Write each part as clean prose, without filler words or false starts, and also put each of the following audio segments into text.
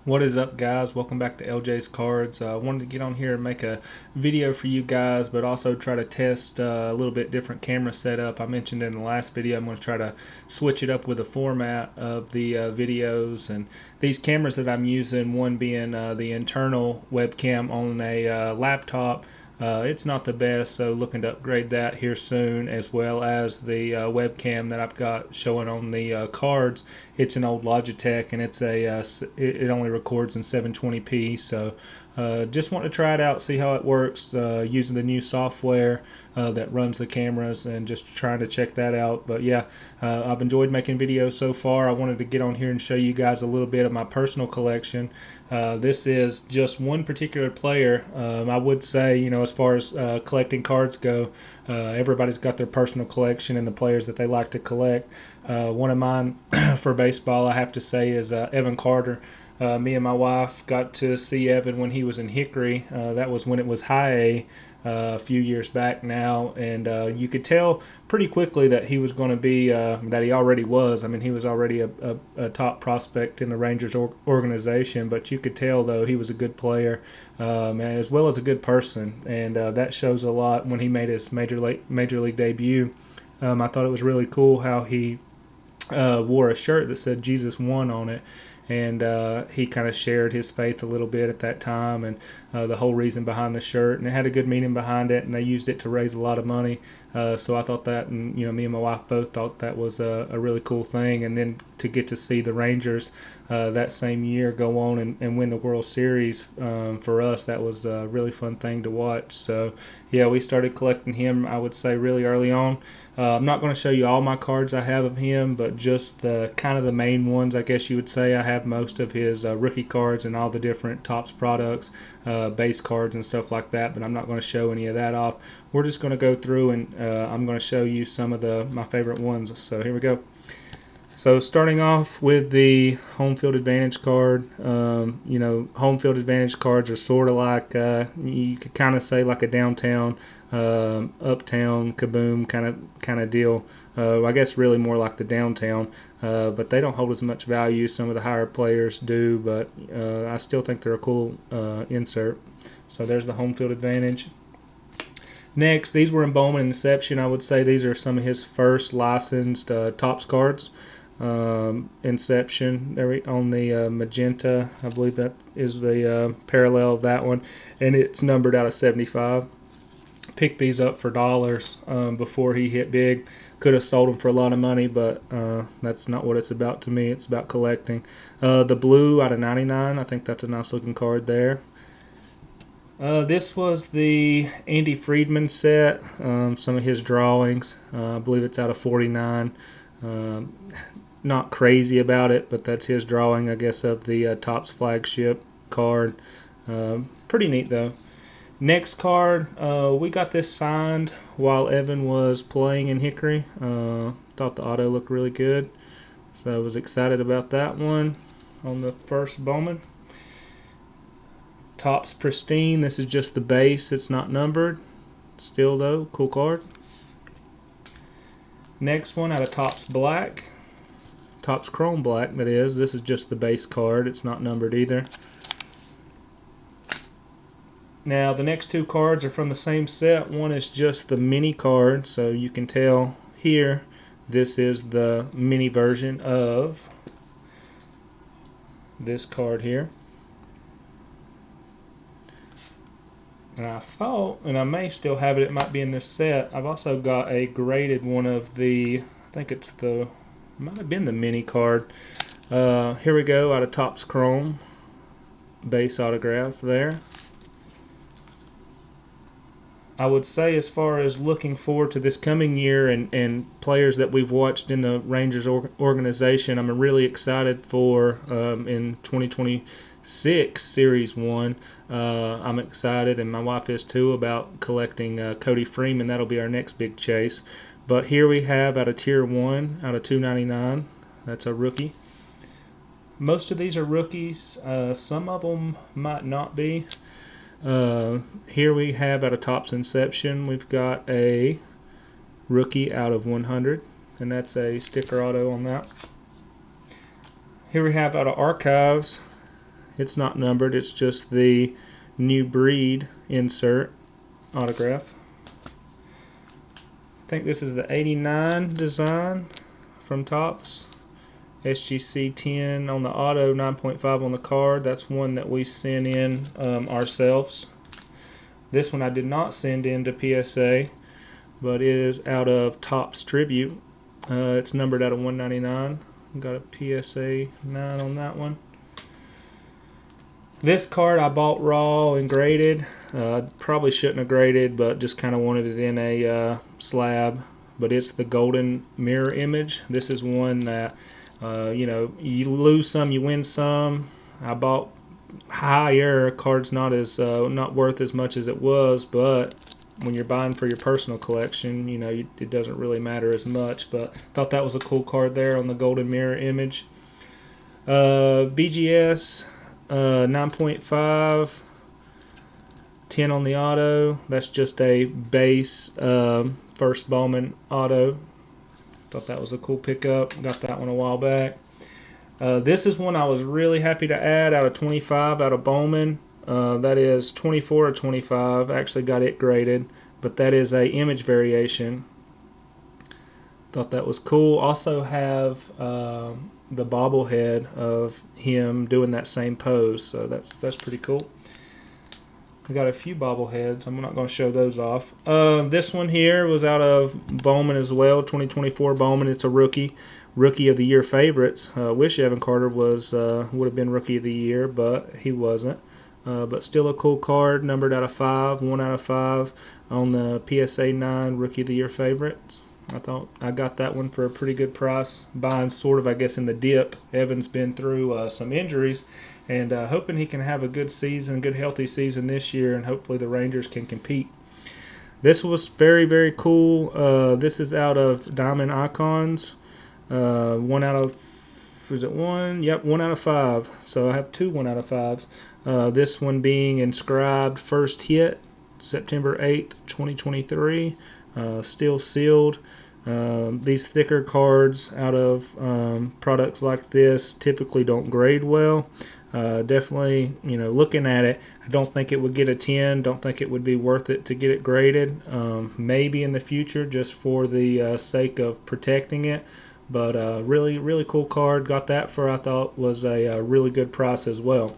What is up, guys? Welcome back to LJ's Cards. I wanted to get on here and make a video for you guys, but also try to test a little bit different camera setup. I mentioned in the last video I'm going to try to switch it up with the format of the videos. And these cameras that I'm using, one being the internal webcam on a laptop. It's not the best, so looking to upgrade that here soon, as well as the webcam that I've got showing on the cards. It's an old Logitech, and it only records in 720p. So just want to try it out, see how it works using the new software that runs the cameras, and just trying to check that out. But yeah, I've enjoyed making videos so far. I wanted to get on here and show you guys a little bit of my personal collection. This is just one particular player. I would say, as far as collecting cards go, everybody's got their personal collection and the players that they like to collect. One of mine for baseball, I have to say, is Evan Carter. Me and my wife got to see Evan when he was in Hickory. That was when it was high A a few years back now, and you could tell pretty quickly that he was going to be, that he already was. I mean, he was already a top prospect in the Rangers organization, but you could tell, though, he was a good player as well as a good person, and that shows a lot when he made his major league debut. I thought it was really cool how he wore a shirt that said Jesus won on it. And he kind of shared his faith a little bit at that time, and the whole reason behind the shirt. And it had a good meaning behind it, and they used it to raise a lot of money. So I thought that, and me and my wife both thought that was a really cool thing. And then to get to see the Rangers that same year go on and win the World Series, for us, that was a really fun thing to watch. So yeah, we started collecting him, I would say, really early on. I'm not going to show you all my cards I have of him, but just the kind of the main ones, I guess you would say. I have most of his rookie cards and all the different Topps products, base cards and stuff like that, but I'm not going to show any of that off. We're just going to go through, and I'm going to show you some of my favorite ones. So here we go. So starting off with the home field advantage card, home field advantage cards are sort of like, you could kind of say like a downtown, uptown, kaboom kind of deal. I guess really more like the downtown, but they don't hold as much value. Some of the higher players do, but I still think they're a cool insert. So there's the home field advantage. Next, these were in Bowman Inception. I would say these are some of his first licensed Topps cards. Inception there on the magenta. I believe that is the parallel of that one, and it's numbered out of 75. Picked these up for dollars before he hit big. Could have sold them for a lot of money, but that's not what it's about to me. It's about collecting. The blue out of 99. I think that's a nice looking card there. This was the Andy Friedman set. Some of his drawings. I believe it's out of 49. Not crazy about it, but that's his drawing, I guess, of the Topps flagship card. Pretty neat, though. Next card, we got this signed while Evan was playing in Hickory. Thought the auto looked really good, so I was excited about that one on the first Bowman. Topps Pristine. This is just the base. It's not numbered. Still, though, cool card. Next one out of Topps Black. Topps Chrome Black, that is. This is just the base card. It's not numbered either. Now, the next two cards are from the same set. One is just the mini card, so you can tell here this is the mini version of this card here. And I thought, and I may still have it, it might be in this set. I've also got a graded one of I think it's might have been the mini card. Here we go, out of Topps Chrome. Base autograph there. I would say, as far as looking forward to this coming year and players that we've watched in the Rangers organization, I'm really excited for in 2026 Series 1. I'm excited, and my wife is too, about collecting Cody Freeman. That'll be our next big chase. But here we have out of Tier 1, out of 299. That's a rookie. Most of these are rookies. Some of them might not be. Here we have out of Topps Inception, we've got a rookie out of 100, and that's a sticker auto on that. Here we have out of Archives It's not numbered, it's just the New Breed insert autograph. I think this is the 89 design from Topps. SGC 10 on the auto, 9.5 on the card. That's one that we sent in ourselves. This one I did not send in to PSA, but it is out of Topps Tribute. It's numbered out of 199. Got a PSA 9 on that one. This card I bought raw and graded. Probably shouldn't have graded, but just kind of wanted it in a slab. But it's the golden mirror image. This is one that you know, you lose some, you win some. I bought higher. Card's not not worth as much as it was, but when you're buying for your personal collection, you know, it doesn't really matter as much. But thought that was a cool card there on the golden mirror image. BGS 9.5, 10 on the auto. That's just a base first Bowman auto. Thought that was a cool pickup. Got that one a while back. This is one I was really happy to add out of 25 out of Bowman. That is 24 or 25. Actually got it graded, but that is a image variation. Thought that was cool. Also have the bobblehead of him doing that same pose, so that's pretty cool. I got a few bobbleheads. I'm not going to show those off. This one here was out of Bowman as well, 2024 Bowman. It's a rookie of the year favorites. Wish Evan Carter was would have been rookie of the year, but he wasn't. But still a cool card, numbered out of 5, 1 out of 5 on the PSA 9 rookie of the year favorites. I thought I got that one for a pretty good price, buying sort of, I guess, in the dip. Evan's been through some injuries, and hoping he can have a good season, good healthy season this year, and hopefully the Rangers can compete. This was very, very cool. This is out of Diamond Icons. 1 out of, is it 1? Yep, 1 out of 5. So I have 2 1 out of 5s. This one being inscribed first hit, September 8th, 2023. Still sealed. These thicker cards out of products like this typically don't grade well. Definitely, you know, looking at it, I don't think it would get a 10. Don't think it would be worth it to get it graded. Maybe in the future, just for the sake of protecting it. But really, really cool card. Got that for, I thought, was a really good price as well.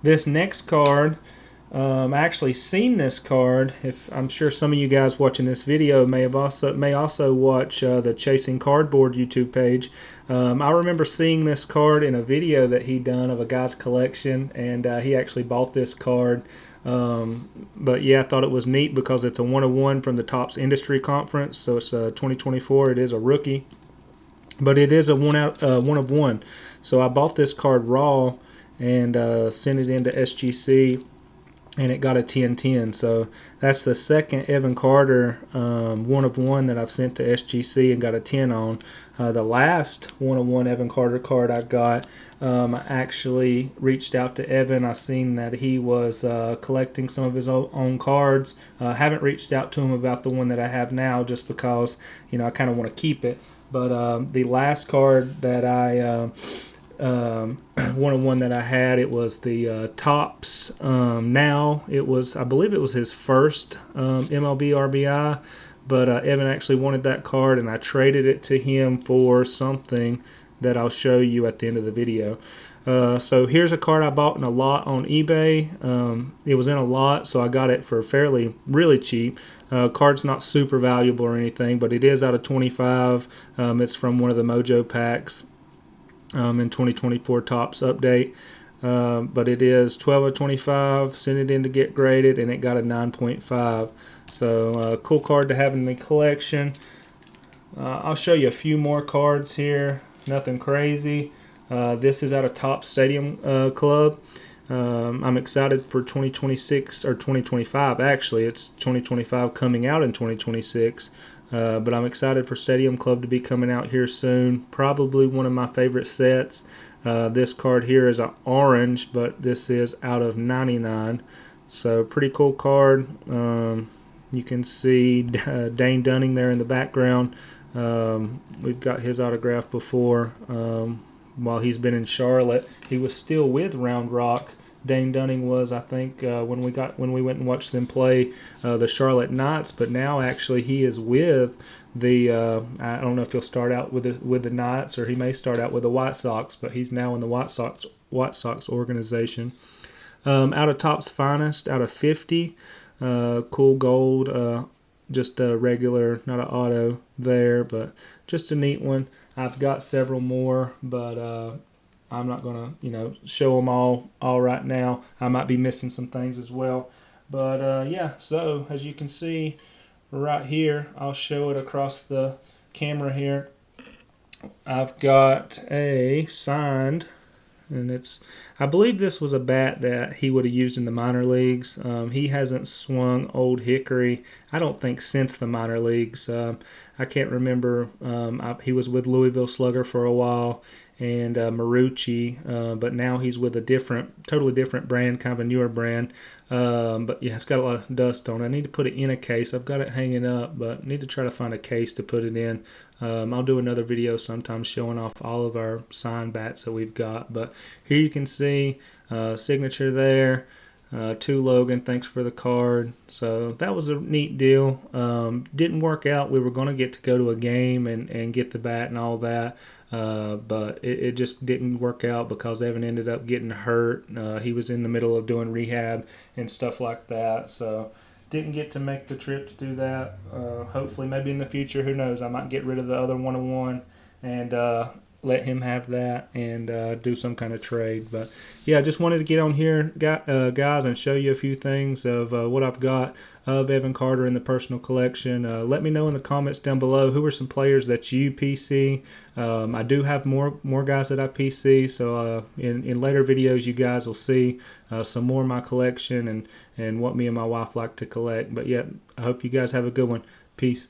This next card, I actually seen this card. If I'm sure some of you guys watching this video may also watch the Chasing Cardboard YouTube page. I remember seeing this card in a video that he done of a guy's collection, and he actually bought this card. But yeah, I thought it was neat because it's a 1-of-1 from the Topps Industry Conference, so it's 2024. It is a rookie, but it is a 1-of-1. So I bought this card raw and sent it into SGC, and it got a 10-10. So that's the second Evan Carter 1-of-1 that I've sent to SGC and got a 10 on. The last 1-of-1 Evan Carter card I got, I actually reached out to Evan. I seen that he was collecting some of his own cards. Haven't reached out to him about the one that I have now, just because, you know, I kind of want to keep it. But the last card that I 1-of-1 that I had, it was the Topps. Now it was, I believe it was his first MLB RBI, but Evan actually wanted that card, and I traded it to him for something that I'll show you at the end of the video. So here's a card I bought in a lot on eBay. It was in a lot, so I got it for really cheap. Card's not super valuable or anything, but it is out of 25. It's from one of the Mojo packs. In 2024 Topps update, but it is 12 of 25. Sent it in to get graded, and it got a 9.5. So cool card to have in the collection. I'll show you a few more cards here. Nothing crazy. This is out of Topps Stadium Club. I'm excited for 2026 or 2025. Actually, it's 2025 coming out in 2026. But I'm excited for Stadium Club to be coming out here soon. Probably one of my favorite sets. This card here is an orange, but this is out of 99. So pretty cool card. You can see Dane Dunning there in the background. We've got his autograph before. while he's been in Charlotte. He was still with Round Rock. Dane Dunning was, I think, when we went and watched them play the Charlotte Knights. But now actually he is with the. I don't know if he'll start out with the Knights or he may start out with the White Sox. But he's now in the White Sox organization. Out of Topps Finest, out of 50, cool gold. Just a regular, not an auto there, but just a neat one. I've got several more, but I'm not gonna, show them all right now. I might be missing some things as well, but yeah. So as you can see right here, I'll show it across the camera here. I've got a signed, and I believe this was a bat that he would have used in the minor leagues. He hasn't swung Old Hickory, I don't think, since the minor leagues. I can't remember. He was with Louisville Slugger for a while and Marucci, but now he's with a totally different brand, kind of a newer brand. But yeah, it's got a lot of dust on it. I need to put it in a case. I've got it hanging up, but need to try to find a case to put it in. I'll do another video sometime showing off all of our signed bats that we've got. But here you can see signature there. To Logan, thanks for the card. So that was a neat deal. Didn't work out. We were going to get to go to a game and get the bat and all that, but it just didn't work out because Evan ended up getting hurt. He was in the middle of doing rehab and stuff like that, so didn't get to make the trip to do that. Hopefully, maybe in the future, who knows? I might get rid of the other 101 and let him have that and do some kind of trade. But yeah, I just wanted to get on here, guys, and show you a few things of what I've got of Evan Carter in the personal collection. Let me know in the comments down below who are some players that you PC. I do have more guys that I PC, so in later videos you guys will see some more of my collection and what me and my wife like to collect. But yeah, I hope you guys have a good one. Peace.